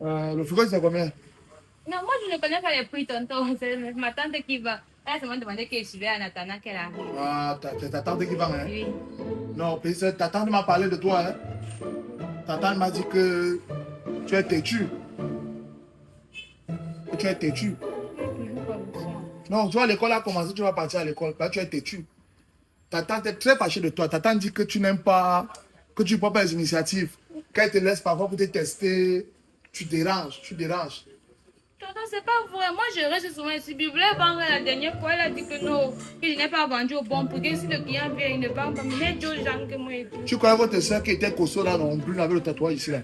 Le frigo, c'est combien? Non, moi je ne connais pas les prix, tonton. C'est ma tante qui va. Elle m'a demandé que je suivais en attendant qu'elle arrive. Ah, c'est ta tante qui va, hein? Oui. Non, ta tante m'a parlé de toi, hein? Ta tante m'a dit que tu es têtu. Que tu es têtu. Non, tu vois, l'école a commencé, tu vas partir à l'école. Là, tu es têtu. Ta tante est très fâchée de toi. Ta tante dit que tu n'aimes pas, que tu ne prends pas les initiatives. Qu'elle te laisse parfois pour te tester. Tu déranges, tu déranges. Tonton, c'est pas vrai. Moi, je reste souvent ici. Je voulais vendre la dernière fois. Elle a dit que non, que je n'ai pas vendu au bon prix. Que si le client vient, il ne vend pas. Mais Dieu, j'aime que moi et tout. Tu connais votre soeur qui était costaud là, non plus, avec le tatouage ici là.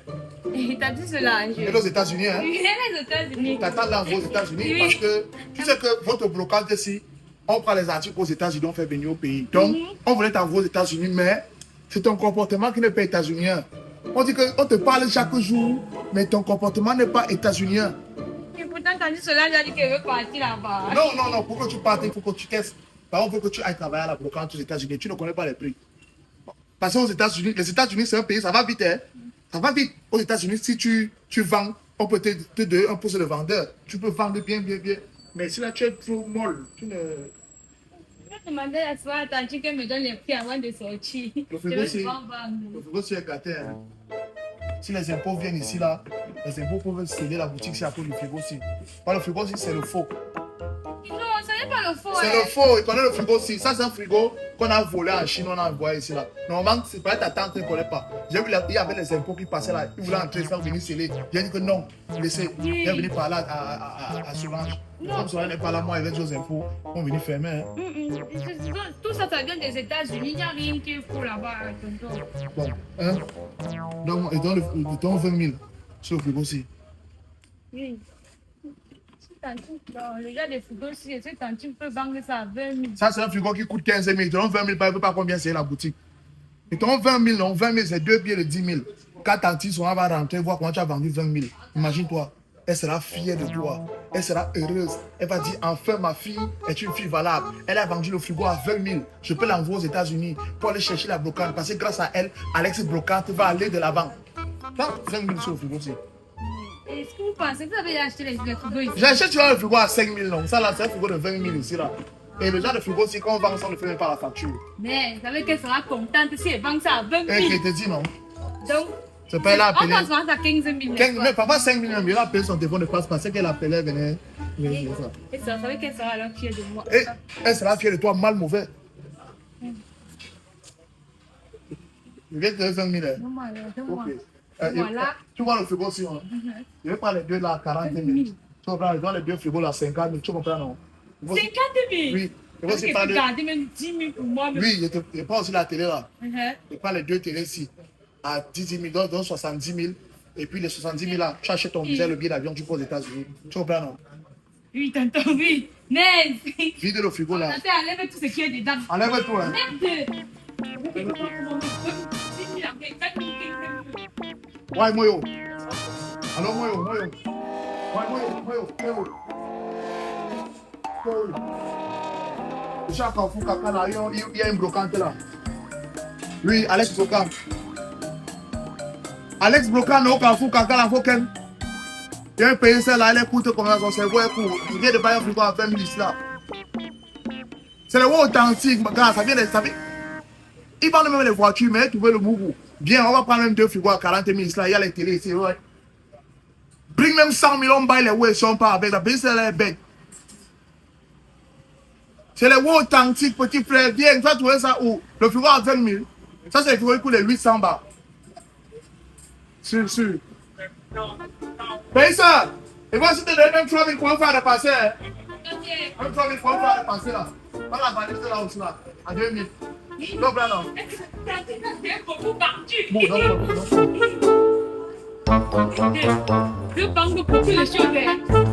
Il t'a dit cela, je. Elle est aux États-Unis, hein? Il est aux États-Unis. Ta tante là aux États-Unis Oui. parce que tu sais que votre blocage ici, on prend les articles aux États-Unis, on fait venir au pays. Donc, on voulait t'envoyer aux États-Unis, mais c'est ton comportement qui n'est pas états-unien. On dit qu'on te parle chaque jour, mais ton comportement n'est pas états-unien. Et pourtant, t'as dit cela, j'ai dit qu'elle veut partir là-bas. Non, pour que tu partes, il faut que tu testes. Par exemple, il faut que tu ailles travailler à la brocante aux États-Unis. Tu ne connais pas les prix. Parce qu'aux États-Unis, les États-Unis, c'est un pays, ça va vite, hein. Ça va vite. Aux États-Unis, si tu vends, on peut te donner un poste de vendeur. Tu peux vendre bien. Mais si là, tu es trop molle, tu ne... Je demandais à soir à Tanti qu'elle me donne les prix avant de sortir. Le frigo, c'est gâté, hein. Si les impôts viennent ici, là, les impôts peuvent sceller la boutique, c'est à cause du frigo aussi. Pas le frigo aussi, c'est le faux. Non, ça n'est pas le faux. C'est le faux, il connaît le frigo aussi. Ça, c'est un frigo qu'on a volé en Chine, on a envoyé ici, là. Normalement, c'est pas ta tante qui ne connaît pas. J'ai vu, il y avait les impôts qui passaient là. Ils voulaient entrer sans venir sceller. J'ai dit que non, laissez. Il est venu par là à Solange. Comme Solange n'est pas là, moi, avec les impôts, on est venu fermer. Hein. Tout ça, ça vient des États-Unis. Il n'y a rien qui est faux là-bas, tonton. Bon, hein. Donc, et dans 20 000 sur le frigo aussi. Oui. Le gars des frigos, si c'est Tanti peut vendre ça à 20 000. Ça, c'est un frigo qui coûte 15 000. Ils te donnent 20 000, il ne peut pas combien c'est la boutique. Ils te donnent 20 000, non, 20 000, c'est 2 billets de 10 000. Quand Tanti va rentrer, voir comment tu as vendu 20 000. Imagine-toi, elle sera fière de toi. Elle sera heureuse. Elle va dire, enfin, ma fille est une fille valable. Elle a vendu le frigo à 20 000. Je peux l'envoyer aux États-Unis pour aller chercher la brocante. Parce que grâce à elle, Alex Brocante va aller de l'avant. 20 000 sur le frigo aussi. Est-ce que vous pensez que vous avez acheté les frigos ici? J'ai acheté le frigo à 5 000, non. Ça, là, c'est un frigo de 20 000 ici, là. Et le genre de frigo aussi, quand on vend ça, on ne fait même pas la facture. Mais vous savez qu'elle sera contente si elle vend ça à 20 000. Et qui te dit non. Donc, c'est pas elle a appelé. on va se vendre à 15 000. Mais papa, 5 000, il a appelé son téléphone de passe parce qu'elle appelait, elle venait. Et ça, vous savez qu'elle sera alors fière de moi. Et elle sera fière de toi, mal mauvais. Je viens de te donner 5 000. Donne-moi. Voilà. Tu vois le frigo aussi, hein? Je vais prendre les deux là, 40 000. Tu comprends? Je dois les deux frigos là, 50 000. Tu comprends, non? 50 000? Oui. Je vais aussi pas garder même 10 000 pour moi. Oui, je prends aussi la télé là. Je prends les deux télés ici. À 10 000, donc 70 000. Et puis les 70 000 là, tu achètes ton visa, le billet d'avion, tu poses aux États-Unis. Tu comprends, non? Oui, tonton, oui. Mais. Vide le frigo là. Enlève tout ce qui est dedans. Enlève tout, hein. Merde. Ouais, moi, alors, moi, chaque fois caca là, il y a une brocante là. Oui, Alex Brocante. Alex Brocante, au Carrefour caca là, faut qu'elle. Il y a un pays là, elle écoute comment son cerveau est court. Il vient de payer un frigo à 20 000 là. C'est le mot authentique, gars, ça vient de. Ils vendent même les voitures, mais trouver le mouvement. Bien, on va prendre même deux frigos à 40 000 là, il y a les télés ici, ouais. Bring même 100 000, on baille les ouais, sont pas avec la bête, c'est les bêtes. C'est les wots authentiques, petit frère. Viens, tu vas trouver ça où? Le frigo à 20 000. Ça, c'est le frigo qui coûte les 800 bahts. Sûr. Mais ça, et moi, si tu donnes même 3 000 pour faire de passer, même 3 000 pour faire de passer là. Pas la valise là aussi là, à 2 000. Non, non. Je banque beaucoup de choses.